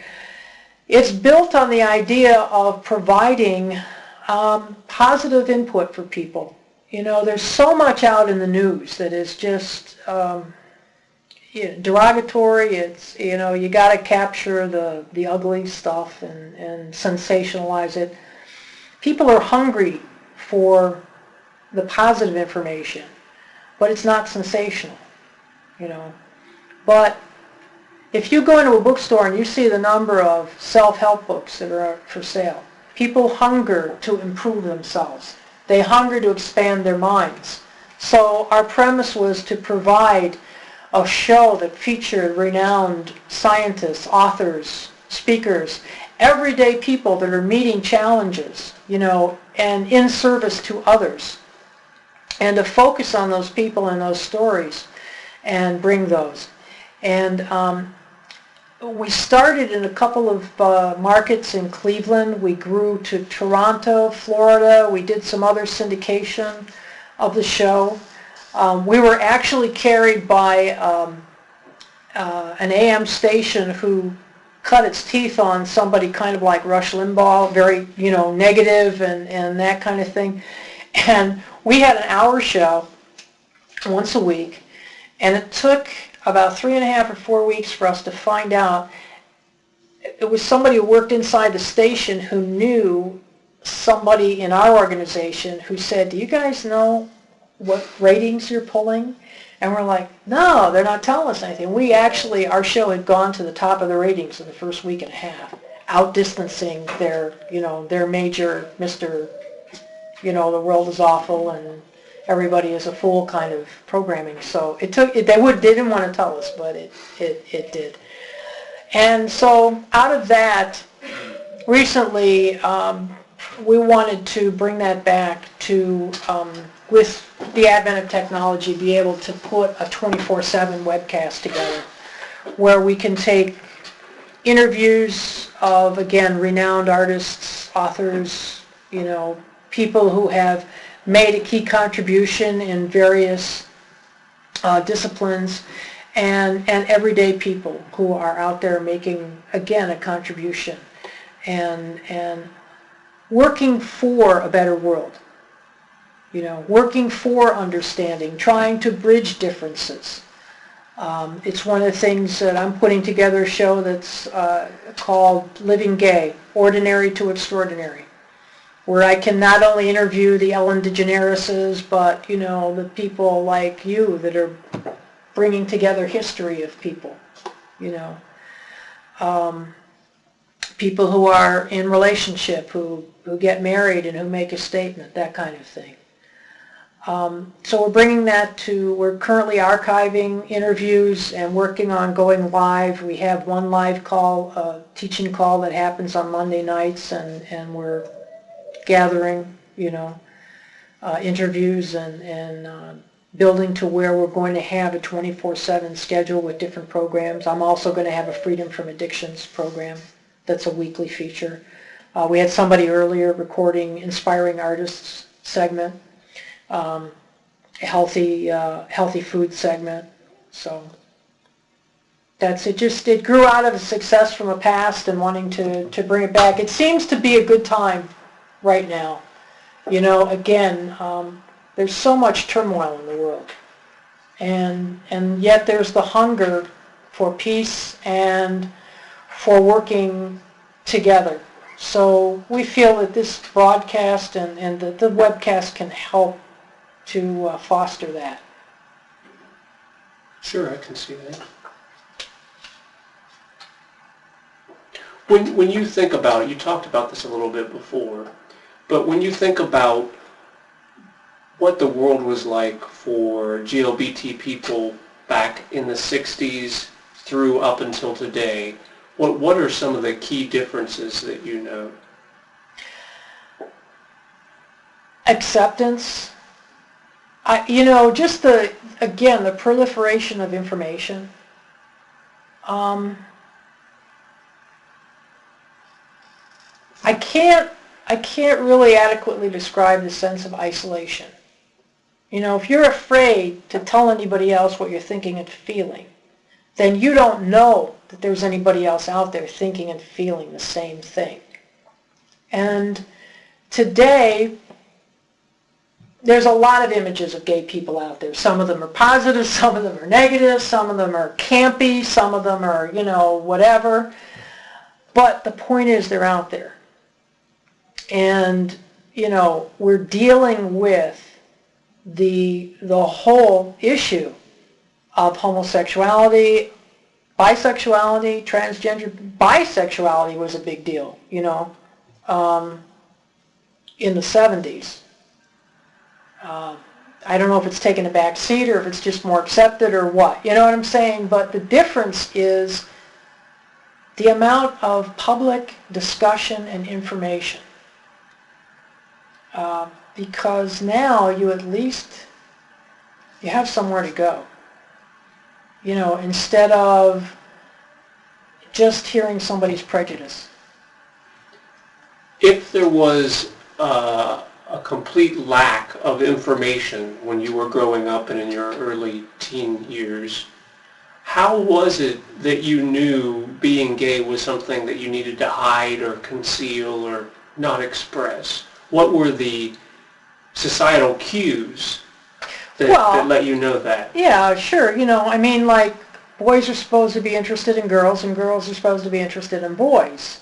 it's built on the idea of providing positive input for people. There's so much out in the news that is just derogatory. It's, you got to capture the ugly stuff and sensationalize it. People are hungry for the positive information, but it's not sensational, But if you go into a bookstore and you see the number of self-help books that are for sale, people hunger to improve themselves. They hunger to expand their minds. So our premise was to provide a show that featured renowned scientists, authors, speakers, everyday people that are meeting challenges, and in service to others, and to focus on those people and those stories and bring those. And we started in a couple of markets in Cleveland. We grew to Toronto, Florida. We did some other syndication of the show. We were actually carried by an AM station who cut its teeth on somebody kind of like Rush Limbaugh, very, negative and that kind of thing. And we had an hour show once a week, and it took about 3.5 or 4 weeks for us to find out. It was somebody who worked inside the station who knew somebody in our organization who said, "Do you guys know what ratings you're pulling?" And we're like, "No, they're not telling us anything." We actually, our show had gone to the top of the ratings in the first week and a half, outdistancing their major Mr., the world is awful and everybody is a fool kind of programming. So they didn't want to tell us, but it did. And so out of that, recently we wanted to bring that back to, with the advent of technology, be able to put a 24/7 webcast together where we can take interviews of, again, renowned artists, authors, people who have made a key contribution in various disciplines, and everyday people who are out there making, again, a contribution and working for a better world. Working for understanding, trying to bridge differences. It's one of the things that I'm putting together a show that's called Living Gay, Ordinary to Extraordinary, where I can not only interview the Ellen DeGenereses, but, the people like you that are bringing together history of people, people who are in relationship, who get married and who make a statement, that kind of thing. So we're bringing that we're currently archiving interviews and working on going live. We have one live call, a teaching call that happens on Monday nights, and we're gathering, interviews and building to where we're going to have a 24/7 schedule with different programs. I'm also going to have a Freedom from Addictions program that's a weekly feature. We had somebody earlier recording Inspiring Artists segment. A healthy food segment. So that's it. It grew out of a success from a past and wanting to bring it back. It seems to be a good time right now. Again, there's so much turmoil in the world, and yet there's the hunger for peace and for working together. So we feel that this broadcast and the webcast can help to foster that. Sure, I can see that. When you think about it, you talked about this a little bit before, but when you think about what the world was like for GLBT people back in the 60s through up until today, what are some of the key differences that you know? Acceptance. Just the proliferation of information. I can't really adequately describe the sense of isolation. If you're afraid to tell anybody else what you're thinking and feeling, then you don't know that there's anybody else out there thinking and feeling the same thing. And today, there's a lot of images of gay people out there. Some of them are positive, some of them are negative, some of them are campy, some of them are, whatever. But the point is they're out there. And, we're dealing with the whole issue of homosexuality, bisexuality, transgender. Bisexuality was a big deal, in the 70s. I don't know if it's taken a back seat or if it's just more accepted or what. You know what I'm saying? But the difference is the amount of public discussion and information. Because now you have somewhere to go. Instead of just hearing somebody's prejudice. If there was a complete lack of information when you were growing up and in your early teen years, how was it that you knew being gay was something that you needed to hide or conceal or not express? What were the societal cues that let you know that? Yeah, sure. Like boys are supposed to be interested in girls and girls are supposed to be interested in boys.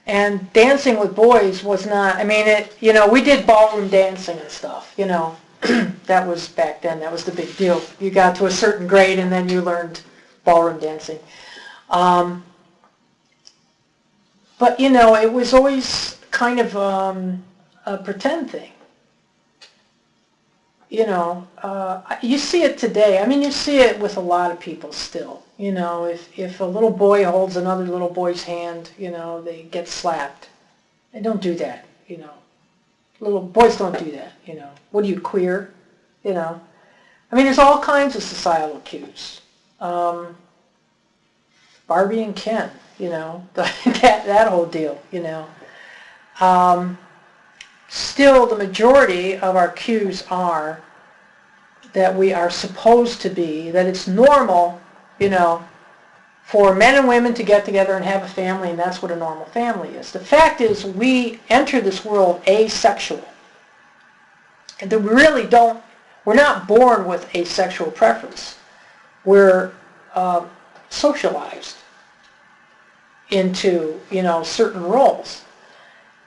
And dancing with boys was not, we did ballroom dancing and stuff, That was back then, that was the big deal. You got to a certain grade and then you learned ballroom dancing. But, it was always kind of a pretend thing. You see it today. You see it with a lot of people still. If a little boy holds another little boy's hand, they get slapped. They don't do that, Little boys don't do that, What are you, queer? There's all kinds of societal cues. Barbie and Ken, that whole deal, Still, the majority of our cues are that we are supposed to be, that it's normal, you know, for men and women to get together and have a family, and that's what a normal family is. The fact is, we enter this world asexual. And that we really don't, we're not born with a sexual preference. We're socialized into, you know, certain roles.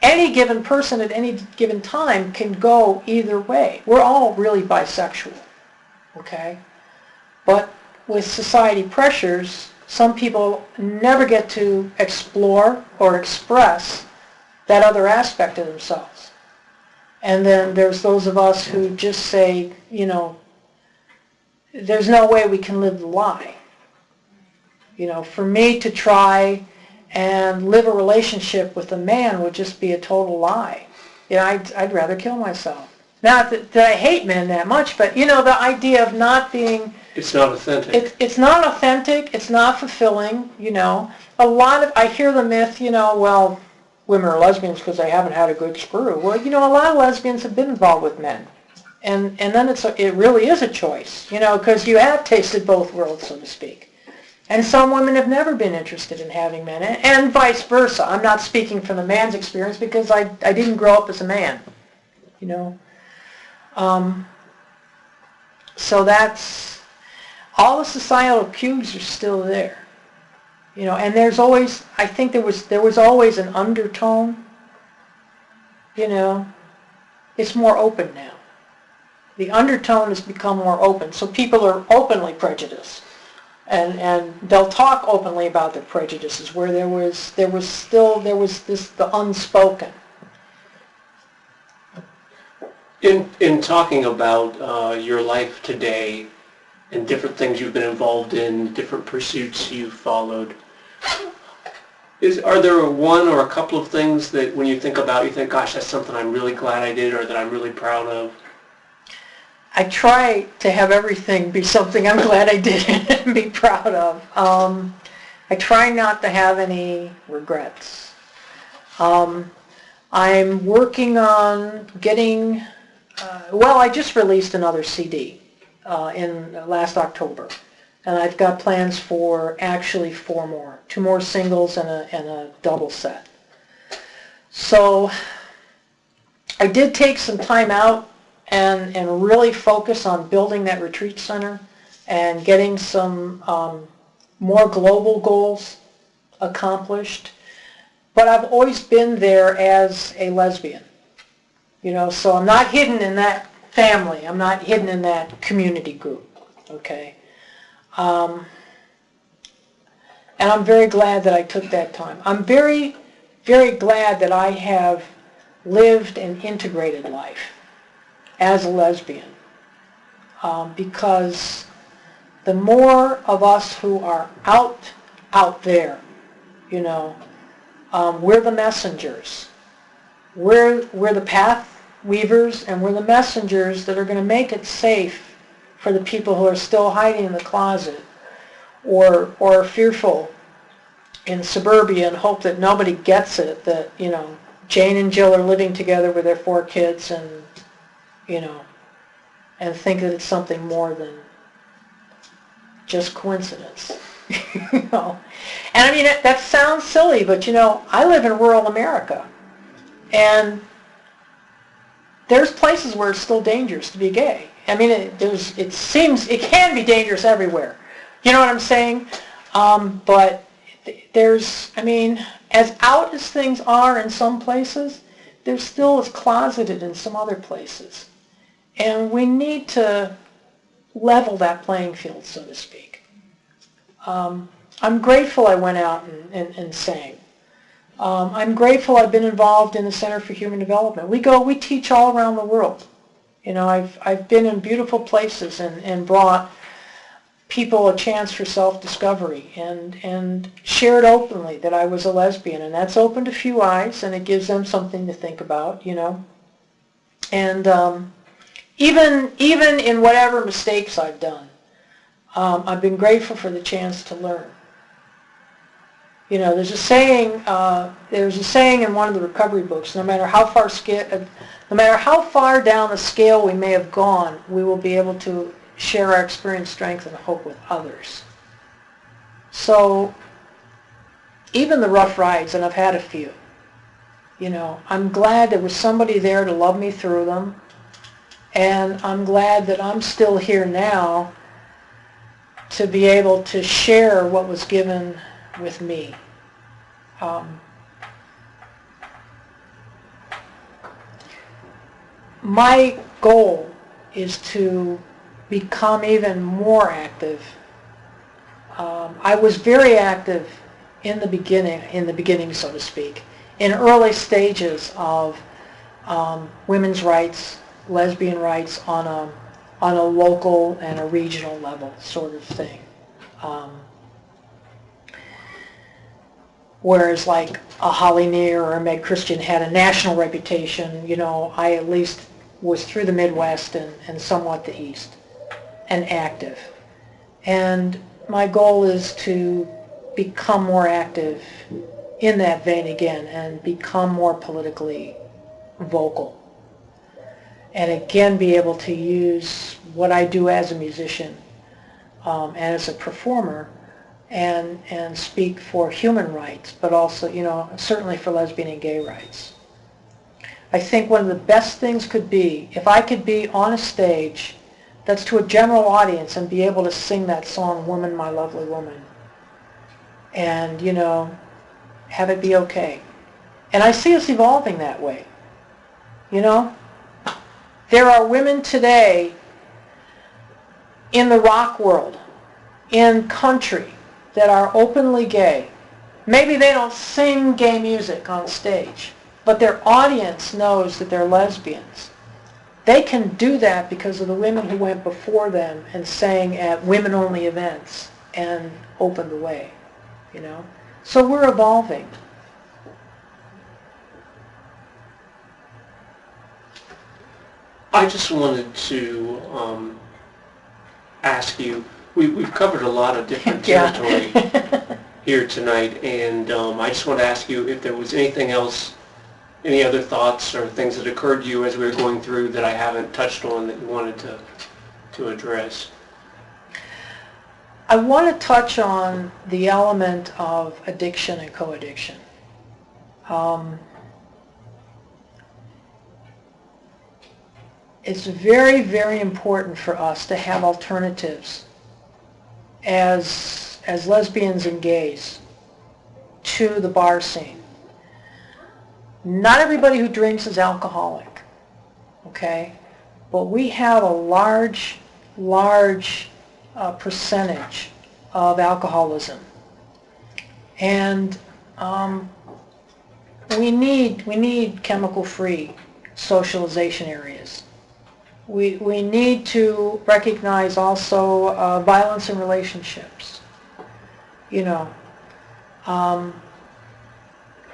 Any given person at any given time can go either way. We're all really bisexual, okay? But with society pressures, some people never get to explore or express that other aspect of themselves. And then there's those of us who just say, you know, there's no way we can live the lie. You know, for me to try and live a relationship with a man would just be a total lie. You know, I'd rather kill myself. Not that I hate men that much, but, you know, the idea of not being... It's not authentic. It's not authentic. It's not fulfilling, you know. I hear the myth, you know, well, women are lesbians because they haven't had a good screw. Well, you know, a lot of lesbians have been involved with men. And then it really is a choice, you know, because you have tasted both worlds, so to speak. And some women have never been interested in having men, and vice versa. I'm not speaking from the man's experience because I didn't grow up as a man, you know. So that's, all the societal cues are still there, you know, and there's always, I think there was always an undertone, you know. It's more open now. The undertone has become more open, so people are openly prejudiced. And they'll talk openly about their prejudices, where there was the unspoken. In talking about your life today and different things you've been involved in, different pursuits you've followed, are there one or a couple of things that when you think about, you think, gosh, that's something I'm really glad I did or that I'm really proud of? I try to have everything be something I'm glad I did and be proud of. I try not to have any regrets. I'm working on getting, I just released another CD in last October. And I've got plans for actually 4 more. 2 more singles and a double set. So I did take some time out and really focus on building that retreat center and getting some more global goals accomplished. But I've always been there as a lesbian, you know, so I'm not hidden in that family. I'm not hidden in that community group, okay? And I'm very glad that I took that time. I'm very, very glad that I have lived an integrated life as a lesbian, because the more of us who are out there, you know, we're the messengers. We're the path weavers, and we're the messengers that are going to make it safe for the people who are still hiding in the closet or fearful in suburbia and hope that nobody gets it, that, you know, Jane and Jill are living together with their 4 kids and, you know, and think that it's something more than just coincidence. You know, and I mean, that sounds silly, but, you know, I live in rural America, and there's places where it's still dangerous to be gay. I mean, it seems it can be dangerous everywhere. You know what I'm saying? But there's, I mean, as out as things are in some places, they're still as closeted in some other places. And we need to level that playing field, so to speak. I'm grateful I went out and sang. I'm grateful I've been involved in the Center for Human Development. We teach all around the world. You know, I've been in beautiful places and brought people a chance for self-discovery and shared openly that I was a lesbian, and that's opened a few eyes, and it gives them something to think about, you know. And even in whatever mistakes I've done, I've been grateful for the chance to learn. You know, there's a saying in one of the recovery books, no matter how far down the scale we may have gone, we will be able to share our experience, strength, and hope with others. So even the rough rides, and I've had a few, you know, I'm glad there was somebody there to love me through them, and I'm glad that I'm still here now to be able to share what was given with me. My goal is to become even more active. I was very active in the beginning, so to speak, in early stages of women's rights, lesbian rights on a local and a regional level sort of thing. Whereas like a Holly Near or a Meg Christian had a national reputation, you know, I at least was through the Midwest and somewhat the East and active. And my goal is to become more active in that vein again and become more politically vocal. And again be able to use what I do as a musician and as a performer and speak for human rights, but also, you know, certainly for lesbian and gay rights. I think one of the best things could be if I could be on a stage that's to a general audience and be able to sing that song, Woman, My Lovely Woman, and, you know, have it be okay. And I see us evolving that way, you know. There are women today in the rock world, in country, that are openly gay. Maybe they don't sing gay music on stage, but their audience knows that they're lesbians. They can do that because of the women who went before them and sang at women-only events and opened the way, you know. So we're evolving. I just wanted to ask you, we've covered a lot of different territory here tonight, and I just want to ask you if there was anything else, any other thoughts or things that occurred to you as we were going through that I haven't touched on that you wanted to address. I want to touch on the element of addiction and co-addiction. It's very, very important for us to have alternatives as lesbians and gays to the bar scene. Not everybody who drinks is alcoholic, okay? But we have a large percentage of alcoholism. And we need chemical-free socialization areas. We need to recognize also violence in relationships, you know,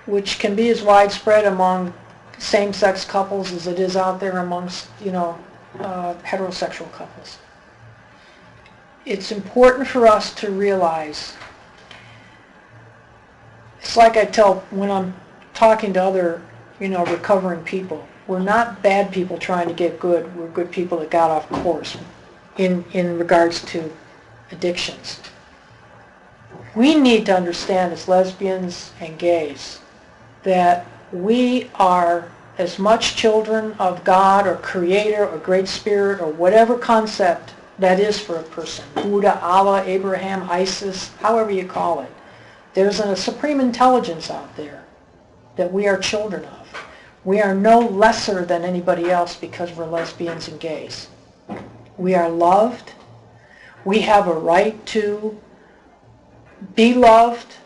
which can be as widespread among same-sex couples as it is out there amongst, you know, heterosexual couples. It's important for us to realize, it's like I tell when I'm talking to other, you know, recovering people, we're not bad people trying to get good. We're good people that got off course in regards to addictions. We need to understand as lesbians and gays that we are as much children of God or Creator or Great Spirit or whatever concept that is for a person. Buddha, Allah, Abraham, Isis, however you call it. There's a supreme intelligence out there that we are children of. We are no lesser than anybody else because we're lesbians and gays. We are loved. We have a right to be loved.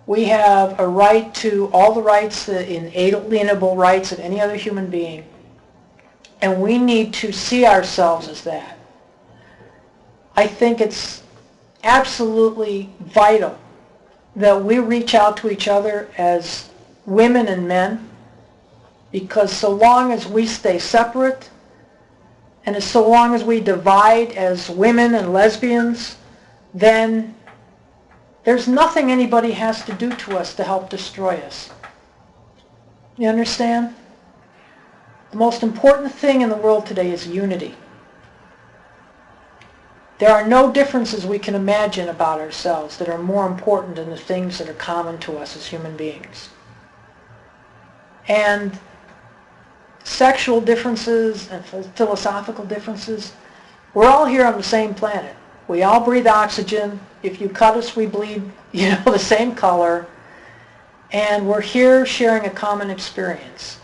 We have a right to all the rights, the inalienable rights of any other human being. And we need to see ourselves as that. I think it's absolutely vital that we reach out to each other as women and men, because so long as we stay separate and as so long as we divide as women and lesbians, then There's nothing anybody has to do to us to help destroy us. You understand? The most important thing in the world today is unity. There are no differences we can imagine about ourselves that are more important than the things that are common to us as human beings. And sexual differences and philosophical differences, we're all here on the same planet. We all breathe oxygen. If you cut us, we bleed, the same color. And we're here sharing a common experience.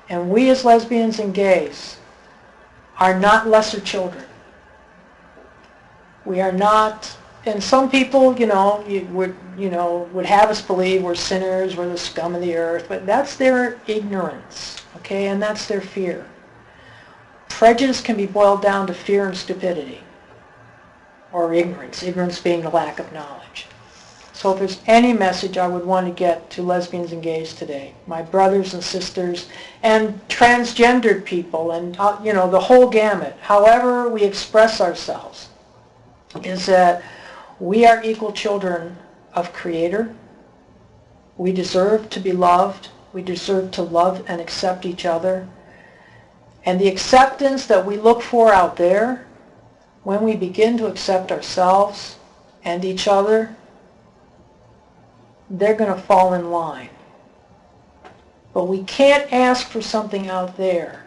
And we as lesbians and gays are not lesser children. We are not, and some people, would have us believe we're sinners, we're the scum of the earth, but that's their ignorance, okay, and that's their fear. Prejudice can be boiled down to fear and stupidity, or ignorance being the lack of knowledge. So if there's any message I would want to get to lesbians and gays today, my brothers and sisters, and transgendered people, and the whole gamut, however we express ourselves, is that we are equal children of Creator. We deserve to be loved. We deserve to love and accept each other. And the acceptance that we look for out there, when we begin to accept ourselves and each other, they're going to fall in line. But we can't ask for something out there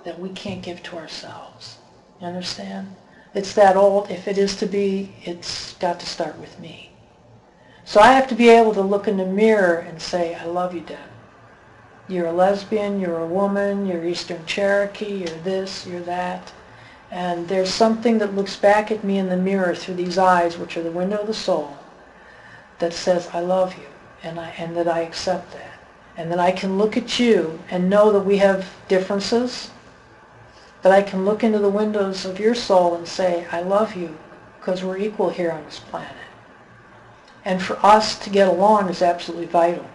that we can't give to ourselves. You understand? It's that old, if it is to be, it's got to start with me. So I have to be able to look in the mirror and say, I love you, Deb. You're a lesbian, you're a woman, you're Eastern Cherokee, you're this, you're that. And there's something that looks back at me in the mirror through these eyes, which are the window of the soul, that says, I love you, and that I accept that. And that I can look at you and know that we have differences, that I can look into the windows of your soul and say, I love you, because we're equal here on this planet. And for us to get along is absolutely vital,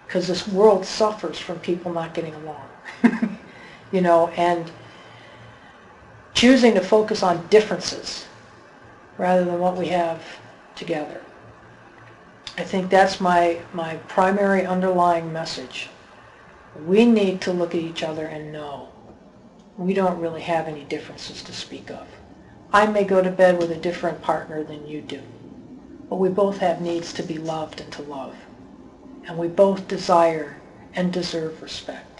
because this world suffers from people not getting along. And choosing to focus on differences rather than what we have together. I think that's my primary underlying message. We need to look at each other and know we don't really have any differences to speak of. I may go to bed with a different partner than you do, but we both have needs to be loved and to love. And we both desire and deserve respect.